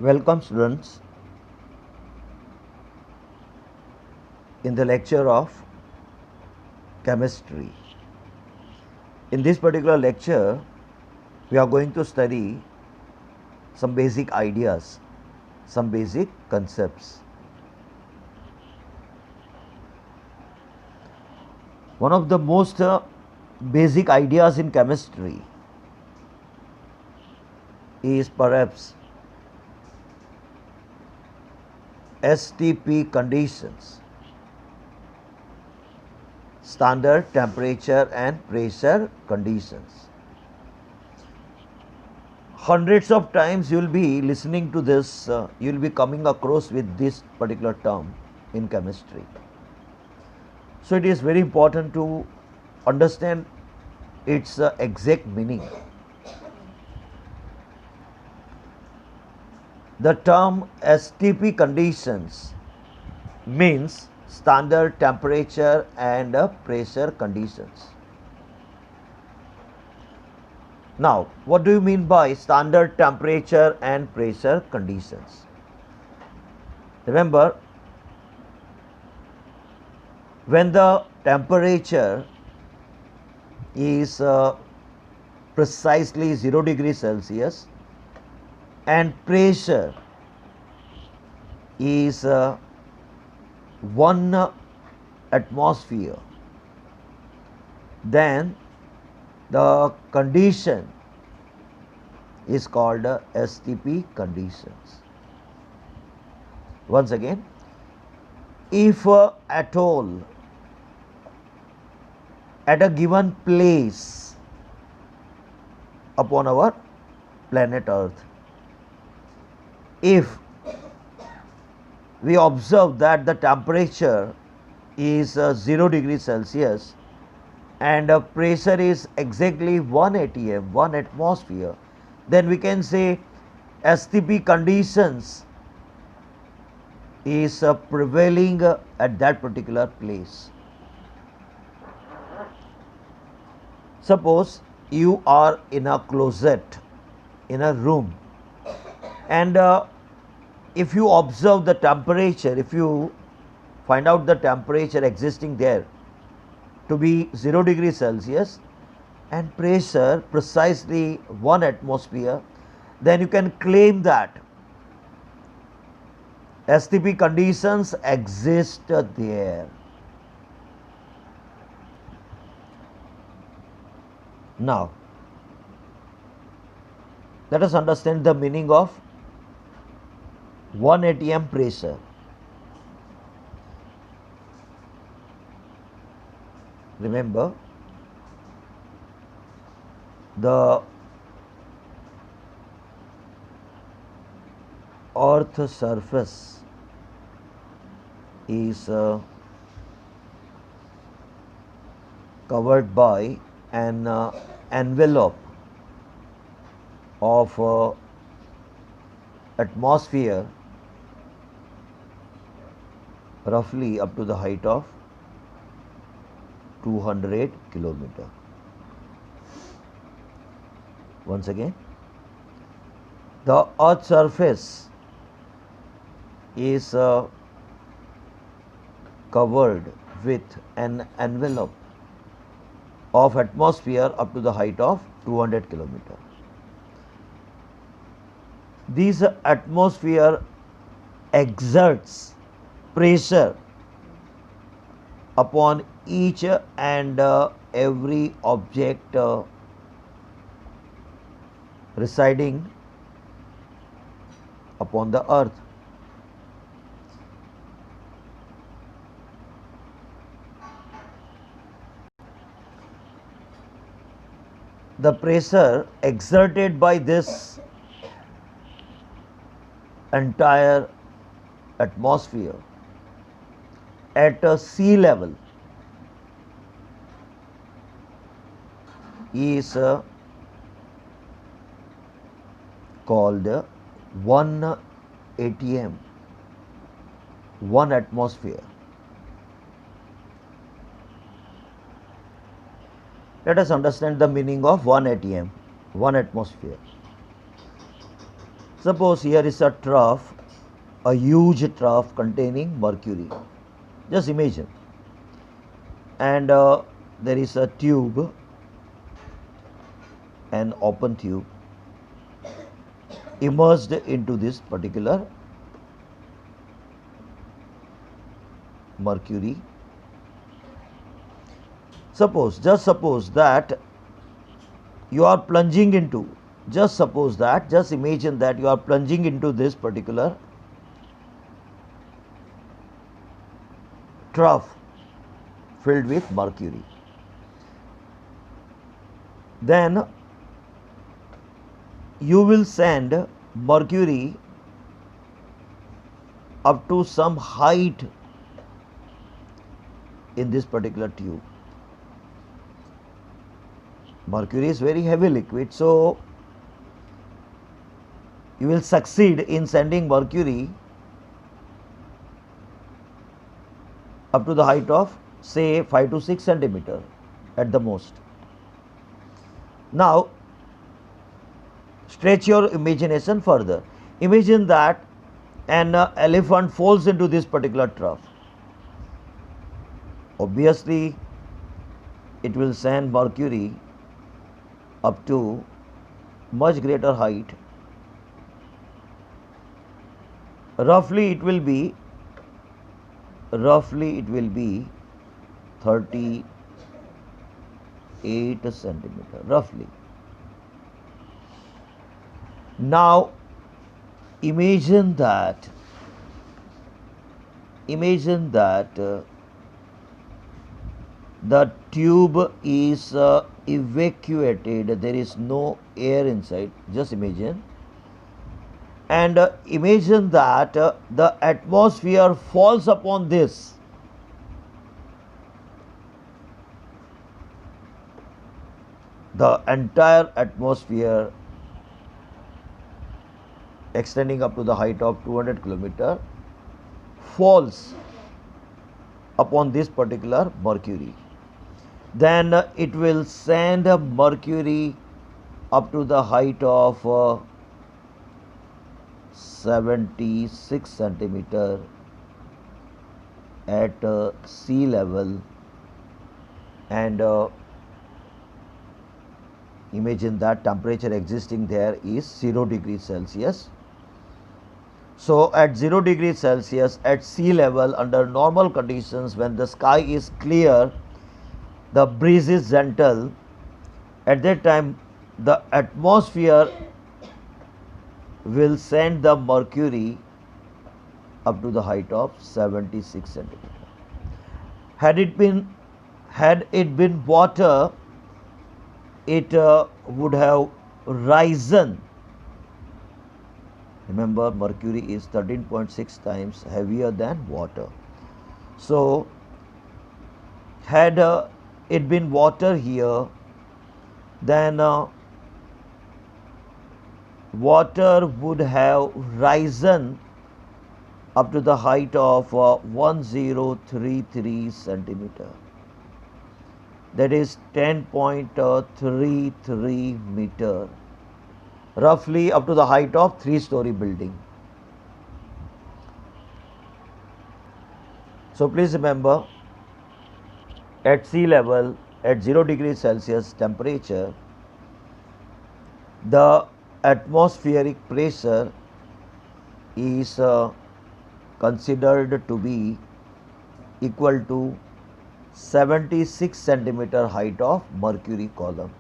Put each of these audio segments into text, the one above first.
Welcome students in the lecture of chemistry. In this particular lecture, we are going to study some basic ideas, some basic concepts. One of the most basic ideas in chemistry is perhaps STP conditions, standard temperature and pressure conditions. Hundreds of times you will be listening to this, you will be coming across with this particular term in chemistry. So it is very important to understand its exact meaning. The term STP conditions means standard temperature and pressure conditions. Now, what do you mean by standard temperature and pressure conditions? Remember, when the temperature is precisely 0 degrees Celsius and pressure is 1 atmosphere, then the condition is called STP conditions. Once again, if at all at a given place upon our planet Earth, if we observe that the temperature is 0 degrees Celsius and pressure is exactly 1 atm, 1 atmosphere, then we can say STP conditions is prevailing at that particular place. Suppose you are in a closet, in a room, and if you observe the temperature, if you find out the temperature existing there to be 0 degrees Celsius and pressure precisely 1 atmosphere, then you can claim that STP conditions exist there. Now, let us understand the meaning of 1 atm pressure. Remember, the earth surface is covered by an envelope of atmosphere roughly up to the height of 200 kilometer. Once again, the earth surface is covered with an envelope of atmosphere up to the height of 200 kilometer. This atmosphere exerts pressure upon each and every object residing upon the earth. The pressure exerted by this entire atmosphere at sea level is called 1 atm, 1 atmosphere. Let us understand the meaning of 1 atm, 1 atmosphere. Suppose here is a trough, a huge trough containing mercury. Just imagine. And there is a tube, an open tube, immersed into this particular mercury. Just suppose that you are plunging into, just imagine that you are plunging into this particular trough filled with mercury. Then you will send mercury up to some height in this particular tube. Mercury is very heavy liquid, so you will succeed in sending mercury up to the height of say 5 to 6 centimeter at the most. Now stretch your imagination further. Imagine that an elephant falls into this particular trough. Obviously it will send mercury up to much greater height. Roughly it will be 38 centimeter roughly. Now imagine that the tube is evacuated, there is no air inside, just imagine. And imagine that the atmosphere falls upon this. The entire atmosphere extending up to the height of 200 kilometer falls upon this particular mercury. Then it will send mercury up to the height of 76 centimeter at sea level, and imagine that temperature existing there is 0 degrees Celsius. So at 0 degrees Celsius at sea level, under normal conditions, when the sky is clear, the breeze is gentle, at that time the atmosphere will send the mercury up to the height of 76 centimeter. Had it been water, it would have risen. Remember, mercury is 13.6 times heavier than water. So had it been water here, then water would have risen up to the height of 1033 centimeter. That is 10.33 meter, roughly up to the height of 3-story building. So please remember, at sea level, at 0 degrees Celsius temperature, the atmospheric pressure is considered to be equal to 76 centimeter height of mercury column,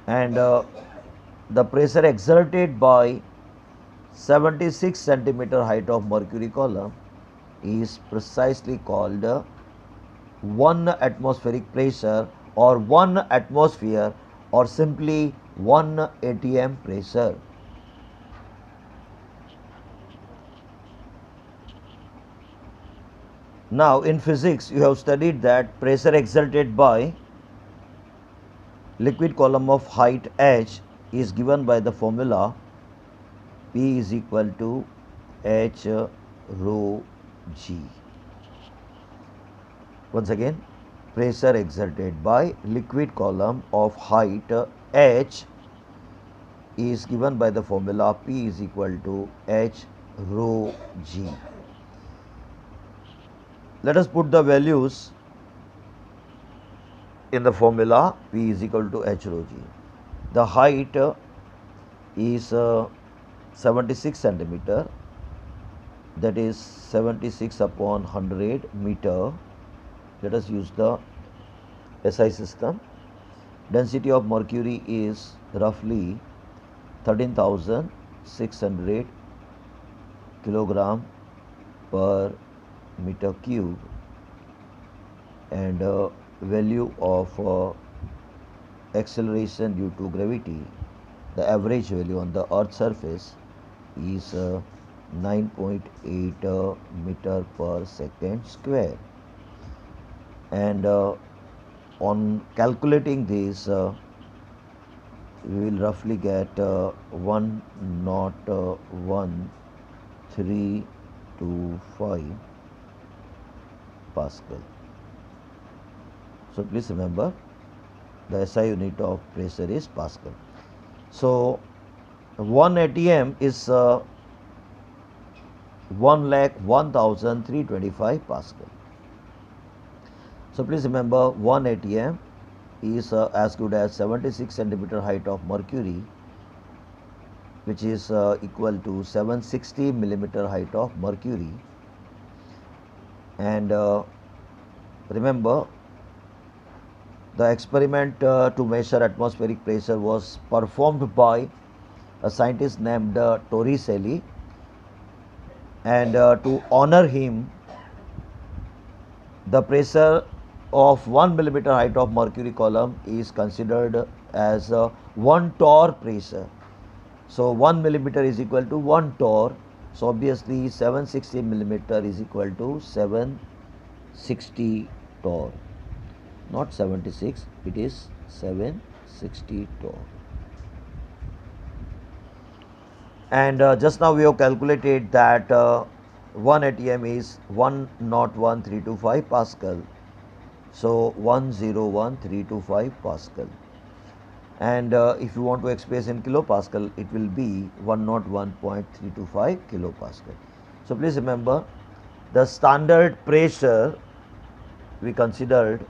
and the pressure exerted by 76 centimeter height of mercury column is precisely called 1 atmospheric pressure, or 1 atmosphere, or simply 1 atm pressure. Now in physics you have studied that pressure exerted by liquid column of height h is given by the formula P is equal to H rho G. Once again, pressure exerted by liquid column of height h is given by the formula P is equal to H rho G. Let us put the values in the formula P is equal to H rho G. The height is 76 centimeter, that is 76 upon 100 meter. Let us use the SI system. Density of mercury is roughly 13,600 kilogram per meter cube, and value of acceleration due to gravity, the average value on the earth surface is 9.8 meter per second square. And on calculating this, we will roughly get 101,325 Pascal. So please remember, the SI unit of pressure is Pascal. So 1 atm is 1,01,325 Pascal. So please remember, 1 atm is as good as 76 centimeter height of mercury, which is equal to 760 millimeter height of mercury. And remember, the experiment to measure atmospheric pressure was performed by a scientist named Torricelli, and to honor him, the pressure of 1 millimeter height of mercury column is considered as 1 torr pressure. So 1 millimeter is equal to 1 torr. So obviously 760 millimeter is equal to 760 torr. Not 76, it is 760 torr. And just now we have calculated that 1 atm is 101,325 Pascal. So 101,325 Pascal. And if you want to express in kilopascal, it will be 101.325 kilopascal. So please remember, the standard pressure we considered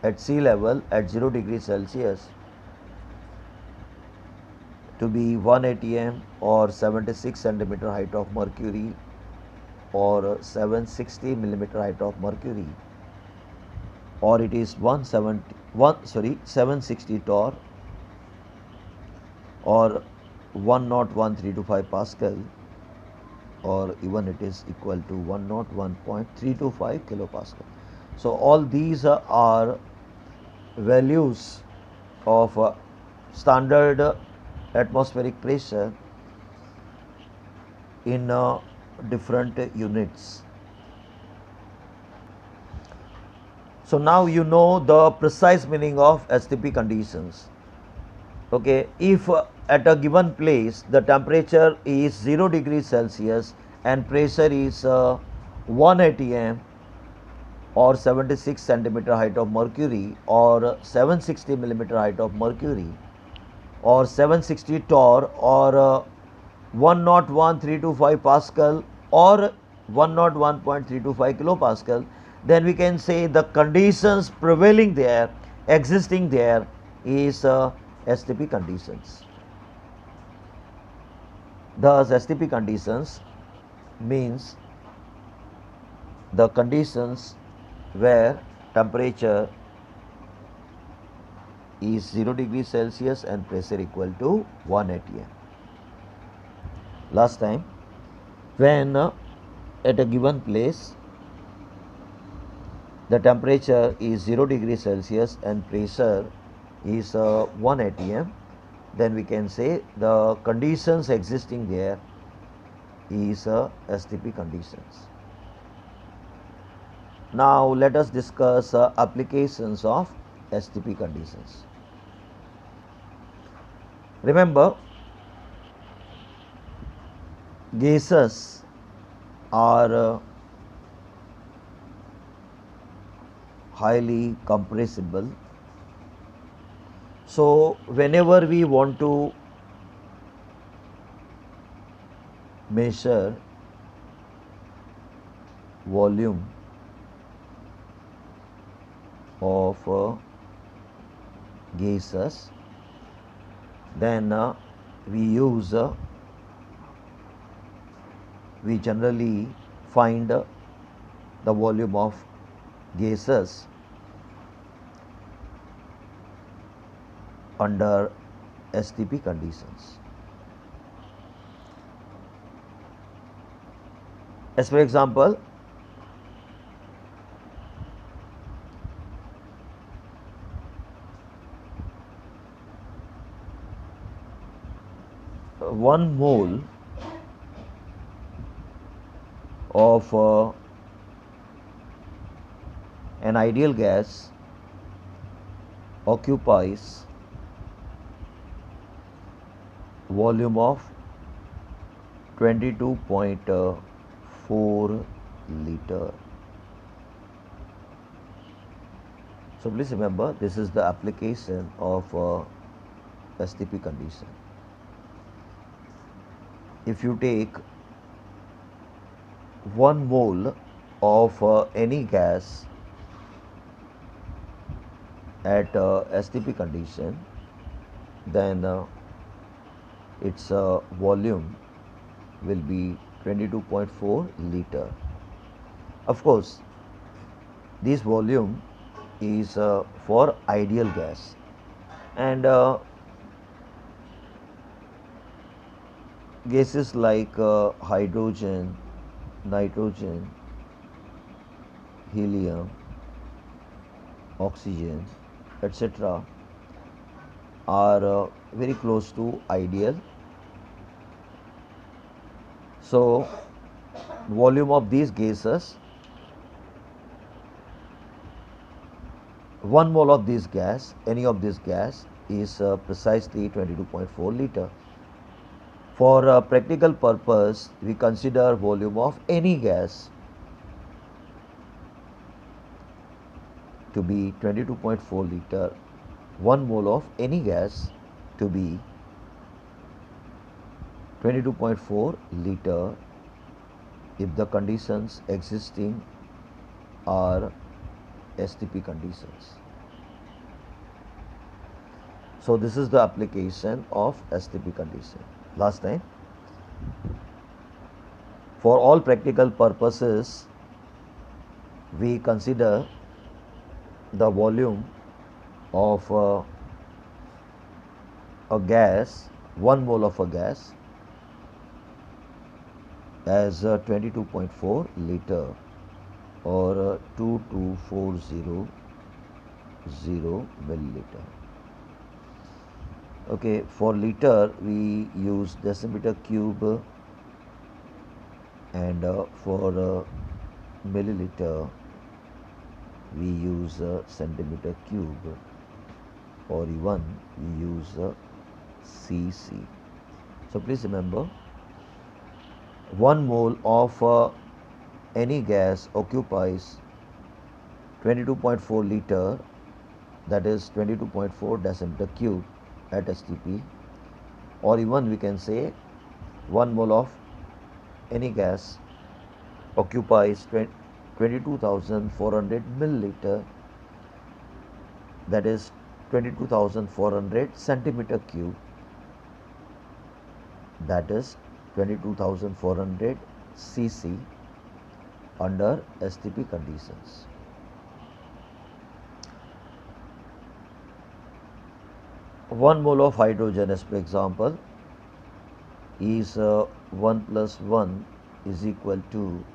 at sea level at 0 degrees Celsius to be 1 atm or 76 centimeter height of mercury or 760 millimeter height of mercury, or it is 760 torr or 101,325 Pascal, or even it is equal to 101.325 kilopascal. So all these are values of standard atmospheric pressure in different units. So now you know the precise meaning of STP conditions. Okay, if at a given place the temperature is 0 degrees Celsius and pressure is 1 atm or 76 centimeter height of mercury or 760 millimeter height of mercury or 760 torr or 101,325 Pascal or 101.325 kilopascal, then we can say the conditions prevailing there, existing there, is STP conditions. Thus STP conditions means the conditions where temperature is 0 degrees Celsius and pressure equal to 1 atm. Last time, when at a given place the temperature is 0 degrees Celsius and pressure is 1 atm, then we can say the conditions existing there is STP conditions. Now let us discuss applications of STP conditions. Remember, gases are highly compressible. So whenever we want to measure volume of gases, then we generally find the volume of gases under STP conditions. As for example, one mole of an ideal gas occupies volume of 22.4 liter. So please remember, this is the application of STP condition. If you take 1 mole of any gas at STP condition, then its volume will be 22.4 liter. Of course, this volume is for ideal gas, and gases like hydrogen, nitrogen, helium, oxygen, etc. are very close to ideal. So, volume of these gases, 1 mole of this gas, any of this gas, is precisely 22.4 liter. For practical purpose, we consider volume of any gas to be 22.4 liter, 1 mole of any gas to be 22.4 liter if the conditions existing are STP conditions. So this is the application of STP condition. Last time, for all practical purposes, we consider the volume of a gas, 1 mole of a gas, as 22.4 liter or 22400 milliliter. Okay, for liter we use decimeter cube, and for milliliter we use centimeter cube, or even we use cc. So please remember, 1 mole of any gas occupies 22.4 liter, that is 22.4 decimeter cube at STP, or even we can say 1 mole of any gas occupies 22,400 milliliter, that is 22,400 centimeter cube, that is 22,400 cc under STP conditions. One mole of hydrogen, as per example, is 1 plus 1 is equal to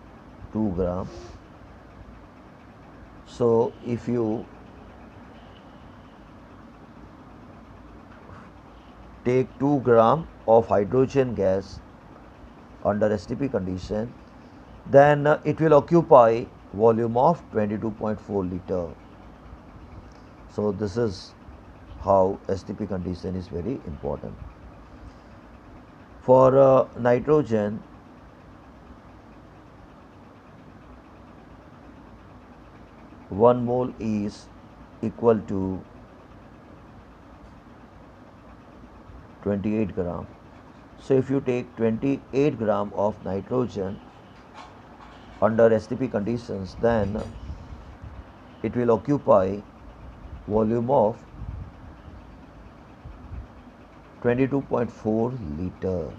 2 gram. So if you take 2 gram of hydrogen gas under STP condition, then it will occupy volume of 22.4 liter. So this is how STP condition is very important. For nitrogen, one mole is equal to 28 gram. So if you take 28 gram of nitrogen under STP conditions, then it will occupy volume of 22.4 liter.